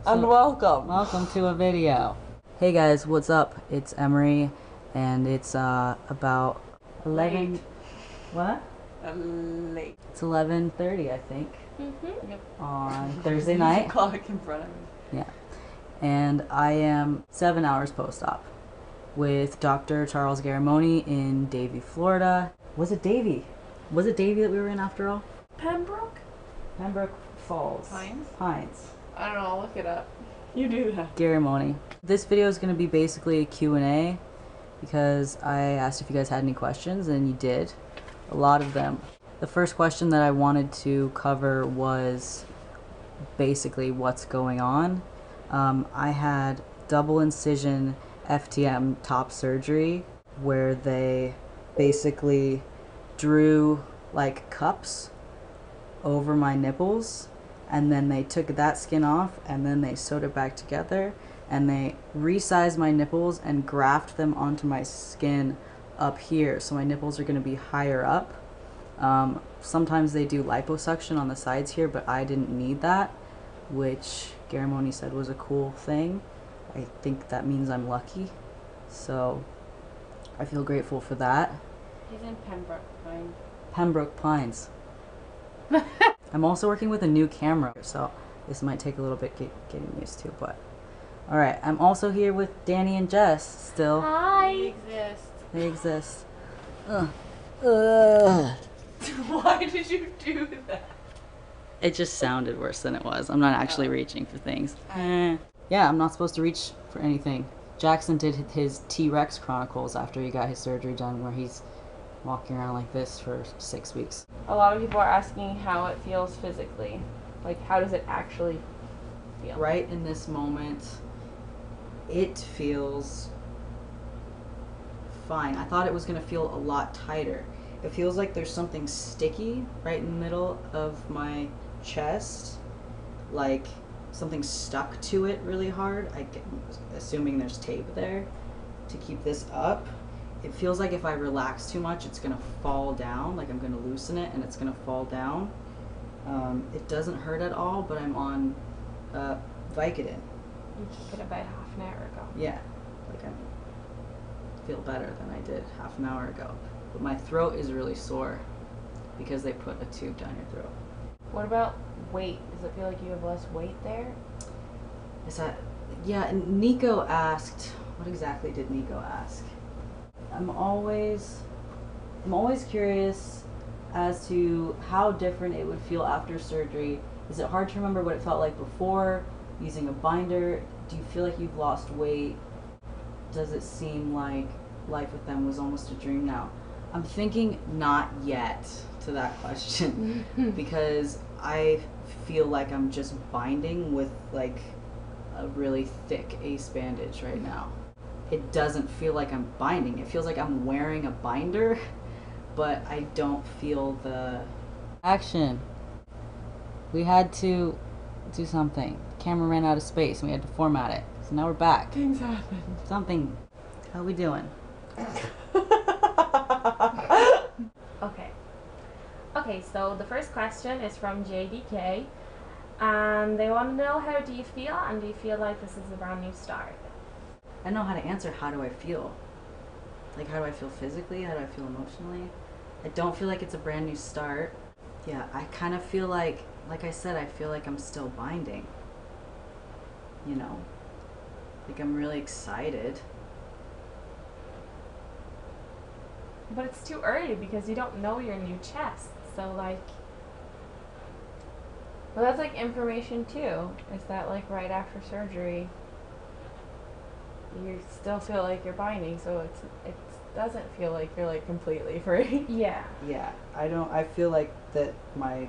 And welcome. Welcome to a video. Hey guys, what's up? It's Emery, and it's about 11. Late. What? Late. It's 11:30, I think, Yep. on Thursday There's a night. clock in front of me. Yeah, and I am 7 hours post-op with Dr. Charles Garamoni in Davie, Florida. Was it Davie? Was it Davie that we were in after all? Pembroke? Pembroke Falls. Pines. I don't know, I'll look it up. You do that. Garamoni. This video is going to be basically a Q&A because I asked if you guys had any questions, and you did. A lot of them. The first question that I wanted to cover was basically what's going on. I had double incision FTM top surgery where they basically drew like cups over my nipples, and then they took that skin off and then they sewed it back together, and they resized my nipples and grafted them onto my skin up here, so my nipples are going to be higher up. Sometimes they do liposuction on the sides here, but I didn't need that, which Garamoni said was a cool thing. I think that means I'm lucky, so I feel grateful for that. He's in Pembroke Pines. Pembroke Pines. I'm also working with a new camera, so this might take a little bit getting used to, but alright. I'm also here with Danny and Jess still. Hi! They exist. Why did you do that? It just sounded worse than it was. I'm not actually reaching for things. Yeah, I'm not supposed to reach for anything. Jackson did his T-Rex Chronicles after he got his surgery done, where he's walking around like this for 6 weeks. A lot of people are asking how it feels physically. Like, how does it actually feel? Right in this moment, it feels fine. I thought it was going to feel a lot tighter. It feels like there's something sticky right in the middle of my chest, like something stuck to it really hard. Assuming there's tape there to keep this up. It feels like if I relax too much, it's going to fall down, like I'm going to loosen it and it's going to fall down. It doesn't hurt at all, but I'm on Vicodin. You took it about half an hour ago. Yeah, like I feel better than I did half an hour ago. But my throat is really sore because they put a tube down your throat. What about weight? Does it feel like you have less weight there? Is that... Yeah, and Nico asked... What exactly did Nico ask? I'm always curious as to how different it would feel after surgery. Is it hard to remember what it felt like before using a binder? Do you feel like you've lost weight? Does it seem like life with them was almost a dream now? I'm thinking not yet to that question because I feel like I'm just binding with like a really thick ace bandage right now. It doesn't feel like I'm binding. It feels like I'm wearing a binder, but I don't feel the action. We had to do something. The camera ran out of space and we had to format it. So now we're back. Things happen. Something. How we doing? Okay, so the first question is from JDK. And they want to know, how do you feel, and do you feel like this is a brand new start? I know how to answer how do I feel. Like, how do I feel physically? How do I feel emotionally? I don't feel like it's a brand new start. Yeah, I kind of feel like I said, I feel like I'm still binding. You know? Like, I'm really excited. But it's too early because you don't know your new chest. So, like... Well, that's like information too. Is that like right after surgery, you still feel like you're binding, so it doesn't feel like you're like completely free. Yeah. Yeah, I feel like that my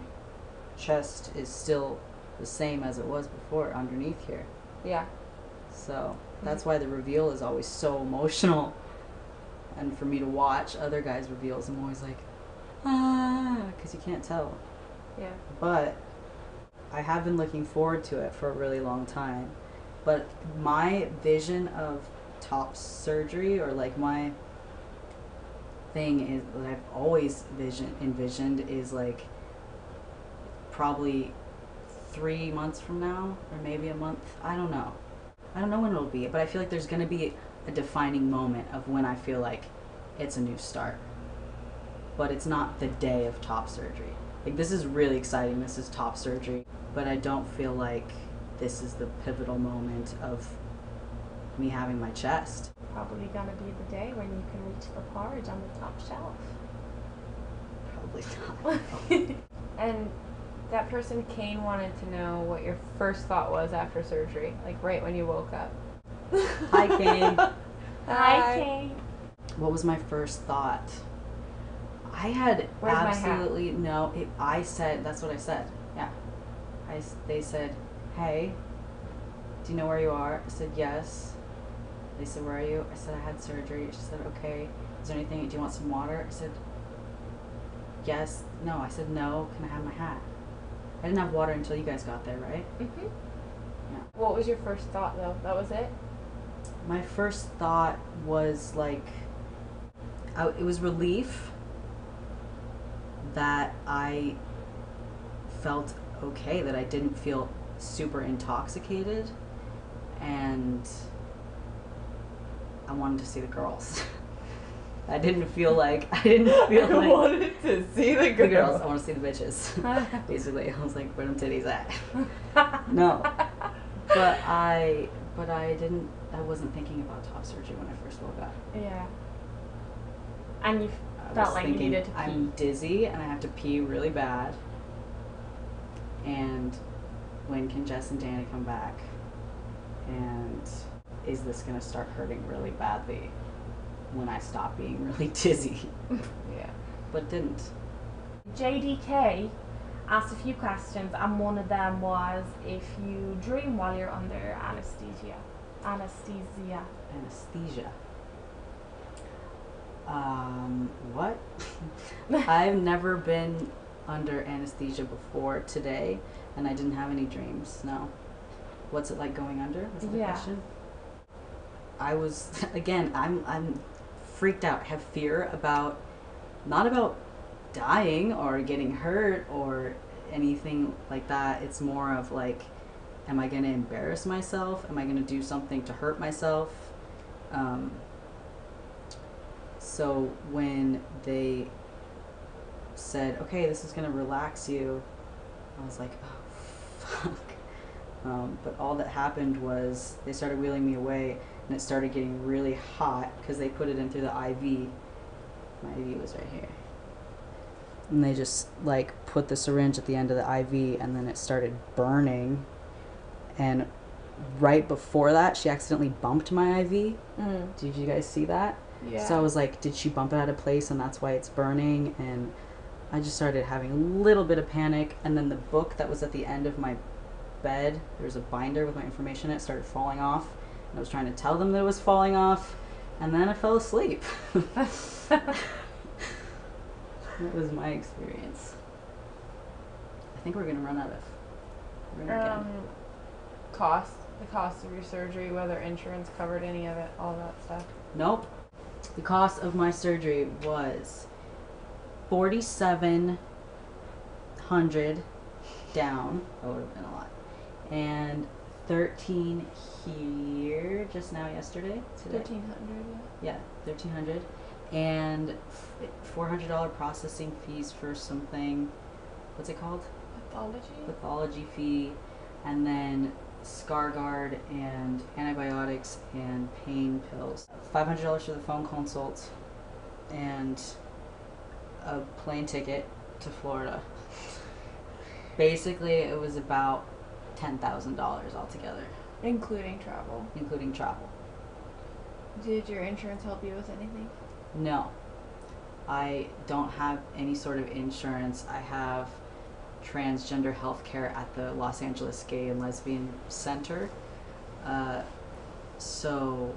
chest is still the same as it was before underneath here. Yeah. So that's why the reveal is always so emotional. And for me to watch other guys' reveals, I'm always like, because you can't tell. Yeah. But I have been looking forward to it for a really long time. But my vision of top surgery, or like my thing is that I've always envisioned is like probably 3 months from now, or maybe a month. I don't know. I don't know when it'll be, but I feel like there's gonna be a defining moment of when I feel like it's a new start. But it's not the day of top surgery. Like, this is really exciting. This is top surgery, but I don't feel like this is the pivotal moment of me having my chest. Probably gonna be the day when you can reach the porridge on the top shelf. Probably not. And that person, Kane, wanted to know what your first thought was after surgery, like right when you woke up. Hi, Kane. Hi, Kate. What was my first thought? I had Where's my hat? absolutely no. I said, that's what I said. Yeah. They said, hey, do you know where you are? I said, yes. They said, where are you? I said, I had surgery. She said, okay. Is there anything? Do you want some water? I said, yes. No. I said, no. Can I have my hat? I didn't have water until you guys got there, right? Mm-hmm. Yeah. What was your first thought, though? That was it? My first thought was like, it was relief that I felt okay, that I didn't feel super intoxicated, and I wanted to see the girls. I didn't feel like I wanted to see the the girls. I want to see the bitches. Basically, I was like, where them titties at? No, but I didn't. I wasn't thinking about top surgery when I first woke up. Yeah. And you I felt was like you thinking, needed to pee. I'm dizzy and I have to pee really bad. And when can Jess and Danny come back? And is this going to start hurting really badly when I stop being really dizzy? Yeah. But didn't. JDK asked a few questions, and one of them was if you dream while you're under anesthesia. Anesthesia. Anesthesia. What? I've never been under anesthesia before today, and I didn't have any dreams, no. What's it like going under? Was that the question? I was, again, I'm freaked out. I have fear about, not about dying or getting hurt or anything like that. It's more of like, am I going to embarrass myself? Am I going to do something to hurt myself? So when they said, okay, this is going to relax you, I was like, oh, fuck. But all that happened was they started wheeling me away, and it started getting really hot because they put it in through the IV. My IV was right here. And they just like put the syringe at the end of the IV, and then it started burning. And right before that, she accidentally bumped my IV. Did you guys see that? Yeah. So I was like, did she bump it out of place and that's why it's burning? And I just started having a little bit of panic. And then the book that was at the end of my bed, there was a binder with my information in it, started falling off. And I was trying to tell them that it was falling off. And then I fell asleep. That was my experience. I think we're going to run out of... We're gonna The cost of your surgery, whether insurance covered any of it, all that stuff. Nope. The cost of my surgery was $4,700 down. That would have been a lot. And $1,300 here just now yesterday. Today. 1,300. Yeah, $1,300. And $400 processing fees for something. What's it called? Pathology fee, and then scar guard and antibiotics and pain pills. $500 for the phone consult, and a plane ticket to Florida. Basically, it was about $10,000 altogether, Including travel. including travel. Did your insurance help you with anything? No, I don't have any sort of insurance. I have transgender healthcare at the Los Angeles Gay and Lesbian Center. So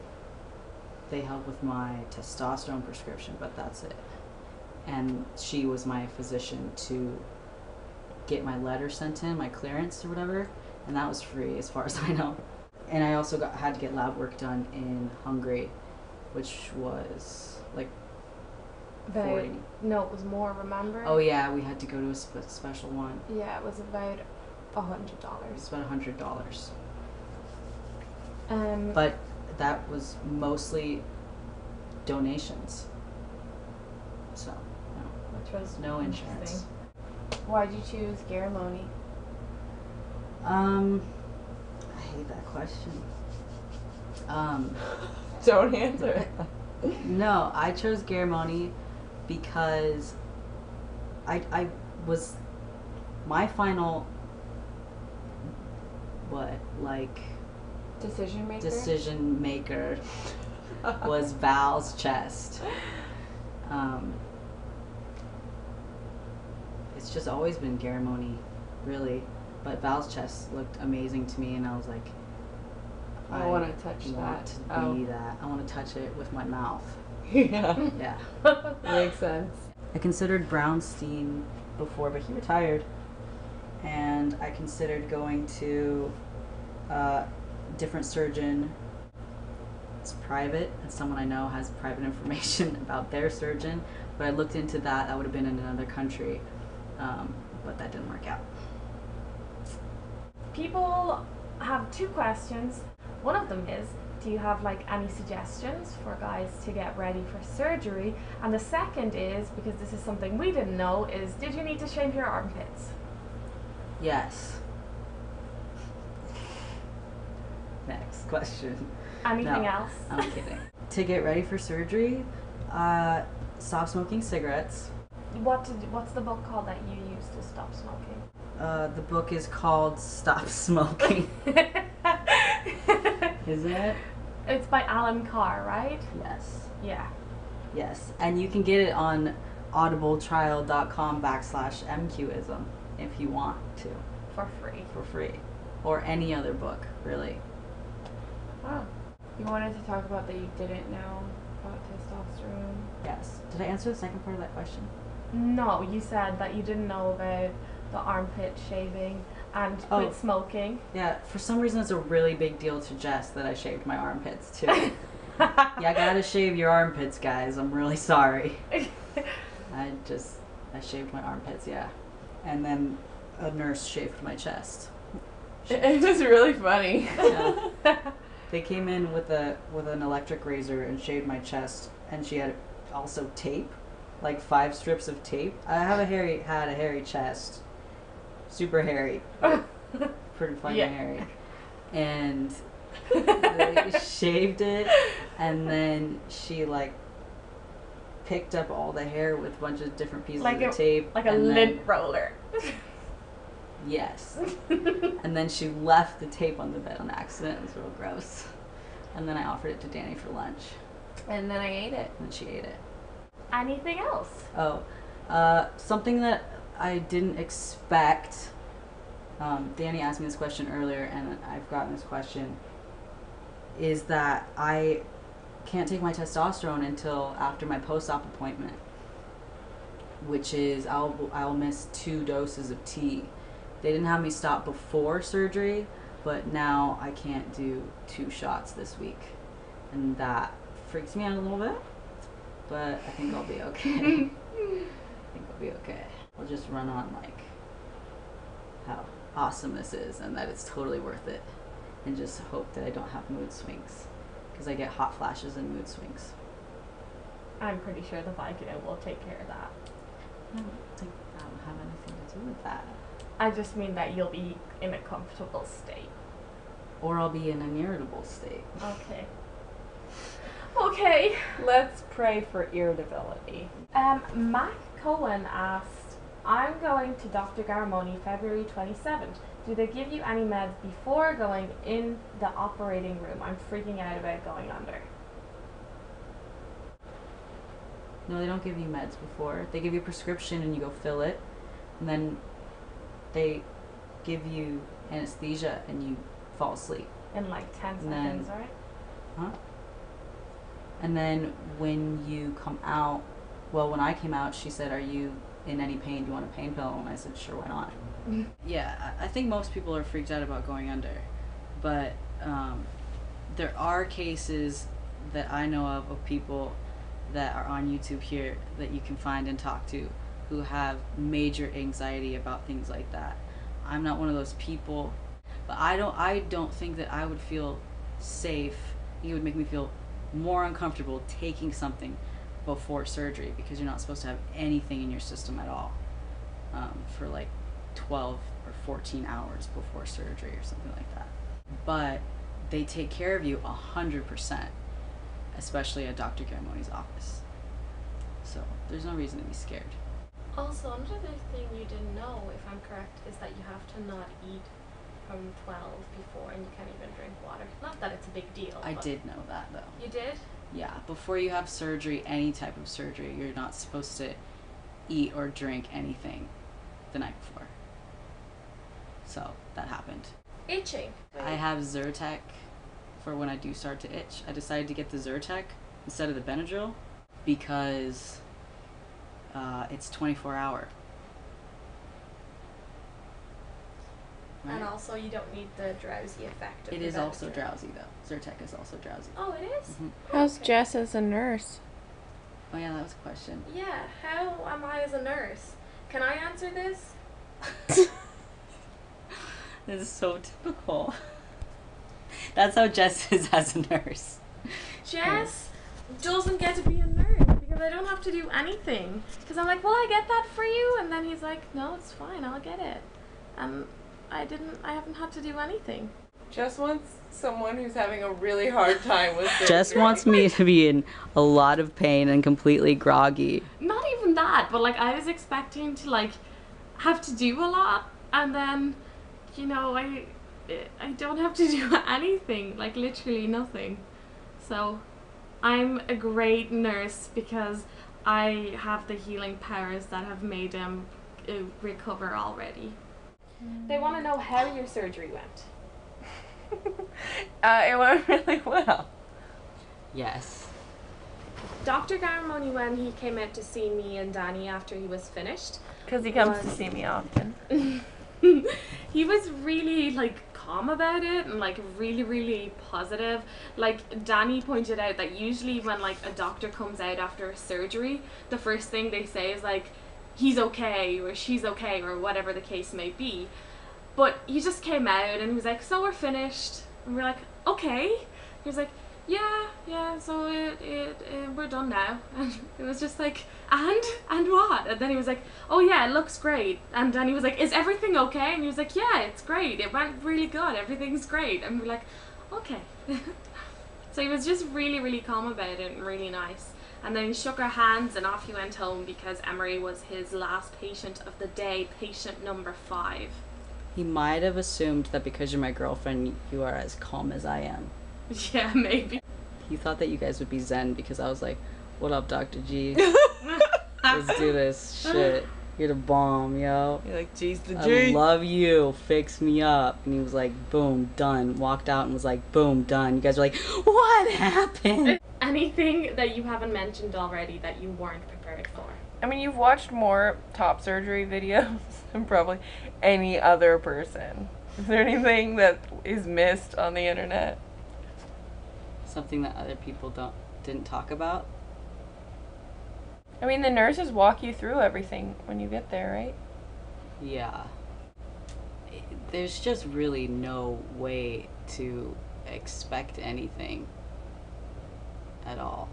they help with my testosterone prescription, but that's it. And she was my physician to get my letter sent in, my clearance or whatever, and that was free as far as I know. And I also had to get lab work done in Hungary, which was like 40. No, it was more, remember? Oh yeah, we had to go to a special one. Yeah, it was about $100. Spent $100. Um, But that was mostly donations. So, which was no insurance. Why'd you choose Garamoni? I hate that question. Don't answer it. No, I chose Garamoni because I was my final decision maker was Val's chest. It's just always been Garamoni, really, but Val's chest looked amazing to me, and I was like, I want to touch want that. to be that. I want to touch it with my mouth. Yeah. Yeah. Makes sense. I considered Brownstein before, but he retired. And I considered going to a different surgeon. It's private, and someone I know has private information about their surgeon. But I looked into that. That would have been in another country, but that didn't work out. people have two questions. One of them is, do you have like any suggestions for guys to get ready for surgery? And the second is, because this is something we didn't know, is did you need to shave your armpits? Yes. Next question. Anything No, else? I'm kidding. To get ready for surgery, stop smoking cigarettes. What's the book called that you used to stop smoking? The book is called Stop Smoking. Isn't it? It's by Alan Carr, right? Yes. Yeah. Yes. And you can get it on audibletrial.com/MQism if you want to. For free. For free. Or any other book, really. Oh. You wanted to talk about that you didn't know about testosterone. Yes. Did I answer the second part of that question? No, you said that you didn't know about the armpit shaving and quit smoking. Yeah, for some reason it's a really big deal to Jess that I shaved my armpits too. Yeah, I gotta shave your armpits, guys. I'm really sorry. I shaved my armpits, yeah. And then a nurse shaved my chest. It was really funny. Yeah. They came in with an electric razor and shaved my chest, and she had also tape, like 5 strips of tape. I had a hairy chest, super hairy, pretty fucking hairy, and they shaved it, and then she like picked up all the hair with a bunch of different pieces of tape, like a lint roller. Yes. And then she left the tape on the bed on accident. It was real gross. And then I offered it to Danny for lunch. And then I ate it. And she ate it. Anything else? Oh, something that I didn't expect. Danny asked me this question earlier, and I've gotten this question. Is that I can't take my testosterone until after my post-op appointment, which is I'll miss 2 doses of tea. They didn't have me stop before surgery, but now I can't do 2 shots this week, and that freaks me out a little bit. But I think I'll be okay. I'll just run on like how awesome this is and that it's totally worth it, and just hope that I don't have mood swings, because I get hot flashes and mood swings. I'm pretty sure the Vicodin will take care of that. I don't think that will have anything to do with that. I just mean that you'll be in a comfortable state. Or I'll be in an irritable state. Okay. Okay. Let's pray for irritability. Mac Cohen asked, I'm going to Dr. Garamoni February 27th. Do they give you any meds before going in the operating room? I'm freaking out about going under. No, they don't give you meds before. They give you a prescription and you go fill it. And then they give you anesthesia and you fall asleep. In like 10 And seconds, then- right? Huh? And then when you come out, well, when I came out, she said, are you in any pain? Do you want a pain pill? And I said, sure, why not? Yeah, I think most people are freaked out about going under. But there are cases that I know of people that are on YouTube here that you can find and talk to who have major anxiety about things like that. I'm not one of those people. But I don't think that I would feel safe. It would make me feel more uncomfortable taking something before surgery, because you're not supposed to have anything in your system at all for like 12 or 14 hours before surgery or something like that. But they take care of you 100%, especially at Dr. Ramani's office. So there's no reason to be scared. Also, another thing you didn't know, if I'm correct, is that you have to not eat from 12 before, and you can't even drink water. Not that it's a big deal. I did know that though. You did? Yeah, before you have surgery, any type of surgery, you're not supposed to eat or drink anything the night before. So that happened. Itching. I have Zyrtec for when I do start to itch. I decided to get the Zyrtec instead of the Benadryl because it's 24-hour. Right? And also, you don't need the drowsy effect of It the is also Benadryl. drowsy though. Zyrtec is also drowsy. Oh, it is? Mm-hmm. How's Okay. Jess as a nurse? Oh yeah, that was a question. Yeah, how am I as a nurse? Can I answer this? This is so typical. That's how Jess is as a nurse. Jess doesn't get to be a nurse because I don't have to do anything. Because I'm like, will I get that for you? And then he's like, no, it's fine, I'll get it. And I haven't had to do anything. Jess wants someone who's having a really hard time with surgery. Jess wants me to be in a lot of pain and completely groggy. Not even that, but like I was expecting to like have to do a lot, and then, you know, I don't have to do anything, like literally nothing. So I'm a great nurse because I have the healing powers that have made him recover already. They want to know how your surgery went. It went really well. Yes. Dr. Garamoni, when he came out to see me and Danny after he was finished, Because he comes to see me often. he was really like calm about it and like really positive. Like Danny pointed out that usually when like a doctor comes out after a surgery, the first thing they say is like, he's okay or she's okay or whatever the case may be. But he just came out and he was like, so we're finished. And we're like, okay. He was like, yeah, so we're done now. And it was just like, and what? And then he was like, oh yeah, it looks great. And then he was like, is everything okay? And he was like, yeah, it's great. It went really good. Everything's great. And we're like, okay. So he was just really calm about it and really nice. And then he shook our hands and off he went home because Emery was his last patient of the day, patient number 5. He might have assumed that because you're my girlfriend, you are as calm as I am. Yeah, maybe. He thought that you guys would be zen because I was like, what up, Dr. G? Let's do this shit. You're the bomb, yo. You're like, geez, the I G. love you. Fix me up. And he was like, boom, done. Walked out and was like, boom, done. You guys were like, what happened? Anything that you haven't mentioned already that you weren't prepared for? I mean, you've watched more top surgery videos than probably any other person. Is there anything that is missed on the internet? Something that other people didn't talk about. I mean, the nurses walk you through everything when you get there, right? Yeah. There's just really no way to expect anything at all.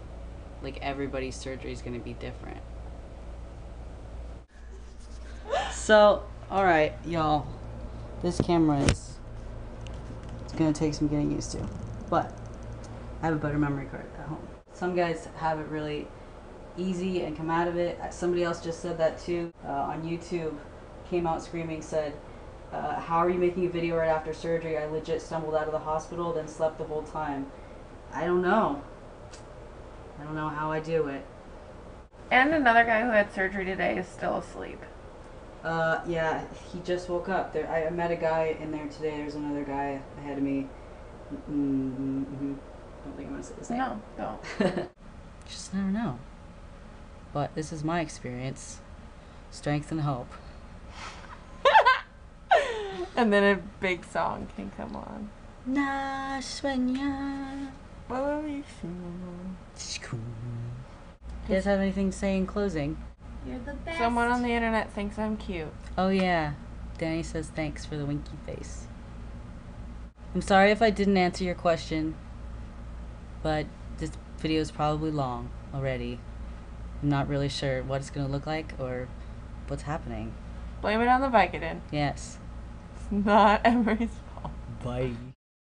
Like, everybody's surgery is going to be different. So, alright, y'all. This camera it's going to take some getting used to. But I have a better memory card at home. Some guys have it really easy and come out of it. Somebody else just said that too on YouTube. Came out screaming, said, how are you making a video right after surgery? I legit stumbled out of the hospital, then slept the whole time. I don't know. I don't know how I do it. And another guy who had surgery today is still asleep. Yeah, he just woke up. I met a guy in there today. There's another guy ahead of me. Don't think I'm gonna say his name. No, don't. Just never know. But this is my experience. Strength and hope. And then a big song can come on. Na Svenya. You You guys have anything to say in closing? You're the best. Someone on the internet thinks I'm cute. Oh yeah. Danny says thanks for the winky face. I'm sorry if I didn't answer your question, but this video is probably long already. I'm not really sure what it's going to look like or what's happening. Blame it on the Vicodin. Yes. It's not Emery's fault. Bye.